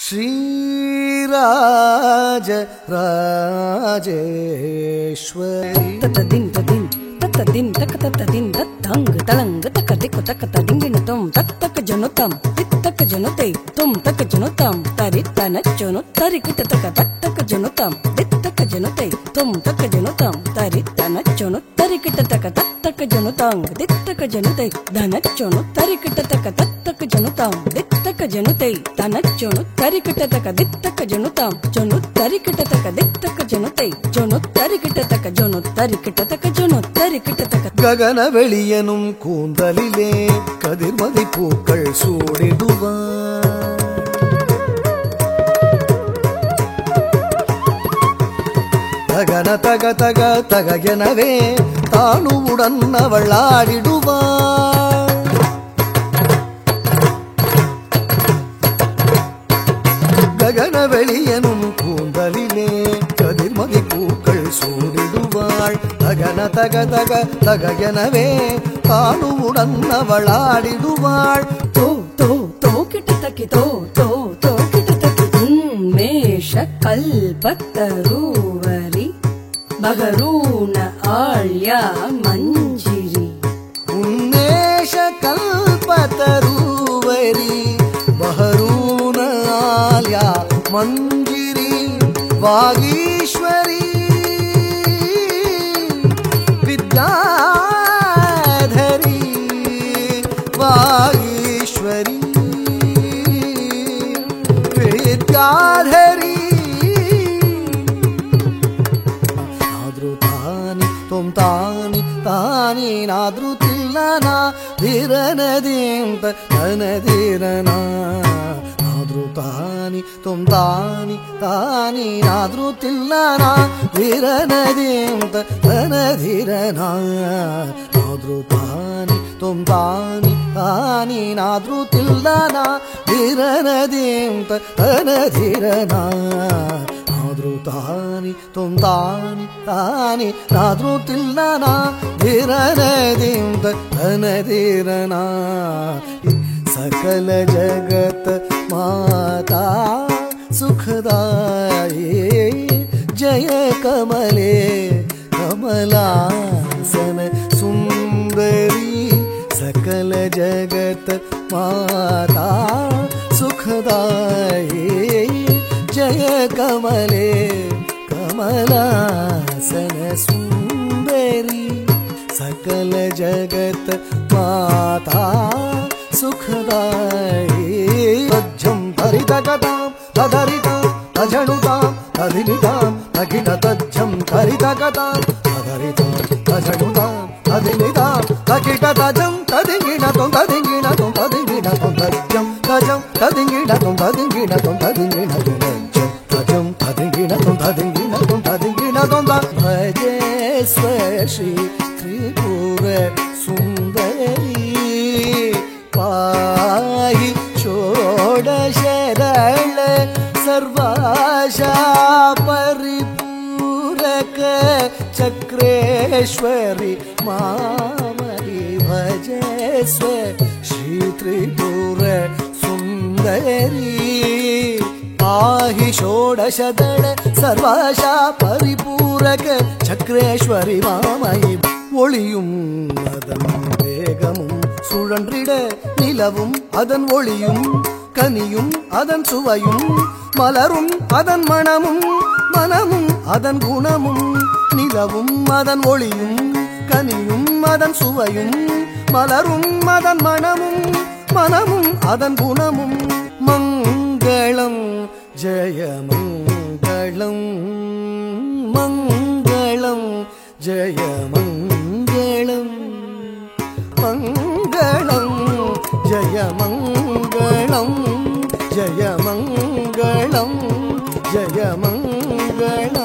ಶ್ರೀರಾಜ ರಾಜೇಶ್ವರಿ ತತ್ತದಿನ್ ತದಿನ್ ತತ್ತದಿನ್ ತಕ ತತ್ತದಿನ್ ತತ್ತಂಗ್ ತಳಂಗ್ ತಕ ದಿಕ್ಕು ತಕ ತದಿಂಗಿಣ ತುಂ ತತ್ತಕ ಜನುತಂ ತಿತ್ತಕ ಜನುತೈ ತುಂ ತಕ ಜನುತಂ ತರಿತ್ತನ ಜನು ತರಿಕಿಟ ತಕ ತತ್ತಕ ಜನುತಂ ತಿತ್ತಕ ಜನುತೈ ತುಂ ತಕ ಜನುತಂ ತರಿತ್ತನ ಜನು ತರಿಕಿಟ ತಕ ತತ್ತಕ ಜನುತಂ ತಿತ್ತಕ ಜನುತೈ ಧನ ಜನು ತರಿಕಿಟ ತಕ ತತ್ತಕ ಜನುತಂ ತಿತ್ತಕ ಜನುತೈ ಧನ ಜನು ತರಿಕಿಟ ತಕ ದಿತ್ತಕ ಜನುತಂ ಜನು ತರಿಕಿಟ ತಕ ದಿತ್ತಕ ಜನುತೈ ಜನು ತರಿಕಿಟ ತಕ ಜನು ತರಿಕಿಟ ತಕ ಜನು ತರಿಕಿಟ ತಕ ಗಗನ வெளியனும் கூந்தலிலே கதிர்மதி பூக்கள் சூடிடுவார் தகன தக தக தக எனவே தானுவுடன் அவள் ஆடிடுவாள் ககன வெளியனும் கூந்தலிலே கதிர்மதி பூக்கள் சூடிடுவாள் தகன தக தக தக எனவே தானுவுடன் அவள் ஆடிடுவாள் தோ தோ தோ கிட்ட தக்கி தோ தோ தோ கிட்ட தக்கி உன்மேஷ கல்பத்தரூவரி பகரூன ஆழ்யா மஞ்சிரி உன்னேஷ கல்பத்தரூவரி பஹரூன ஆல்யா மஞ்சிரி வாகீஸ்வரி வித்யாதரி வாகீஸ்வரி வித்யாதரி ನಾದೃತಾನಿ ತುಂ ತಾನಿ ತಾನಿ ನಾದೃತಿಲ್ಲನ ಧಿರನದಿಂತ ನನಧಿರನ ನಾದೃತಾನಿ ತುಂ ತಾನಿ ತಾನಿ ನಾದೃತಿಲ್ಲನ ಧಿರನದಿಂತ ನನಧಿರನ ನಾದೃತಾನಿ ತುಂ ತಾನಿ ತಾನಿ ನಾದೃತಿಲ್ಲನ ಧಿರನದಿಂತ ನನಧಿರನ ನಾದೃತಾನಿ ತುಂ ತಾನಿ ತಾನಿ ನಾದೃತಿಲ್ಲನ ಧಿರನದಿಂತ ನನಧಿರನ सकल जगत माता सुखदाये जय कमले कमलासन सुंदरी सकल जगत माता सुखदाये जय कमले कमलासन सुंदरी सकल जगत माता सुखदायी तज्जं धरितगतां तधरितां तजनुतां तदिनितां तगिन तज्जं धरितगतां तधरितां तजनुतां तदिनितां तगिन तजं तदिगिणतं तदिगिणतं तदिगिणतं तज्जं तजं तदिगिणतं तदिगिणतं तदिगिणतं तजं तदिगिणतं तदिगिणतं तदिगिणतं भजे श्री त्रिपुर सुंदरी पाहि षोडशरळ सर्वाशा परिपूरक चक्रेश्वरि मामयि भजस्व श्री त्रिपुर सुंदरी पाहि षोडशदळ सर्वाशा परिपूरक चक्रेश्वरि मामयि ஒளியும் அதன் வேகமும் சுழன்றிட நிலவும் அதன் ஒளியும் கனியும் அதன் சுவையும் மலரும் அதன் மணமும் மனமும் அதன் குணமும் நிலவும் அதன் ஒளியும் கனியும் அதன் சுவையும் மலரும் அதன் மணமும் மனமும் அதன் குணமும் மங்களம் ஜெய மங்களம் மங்களம் ஜெய மங்களம் மங்களம் ஜெய மங்களம் ஜெய மங்களம் ஜெய மங்களம்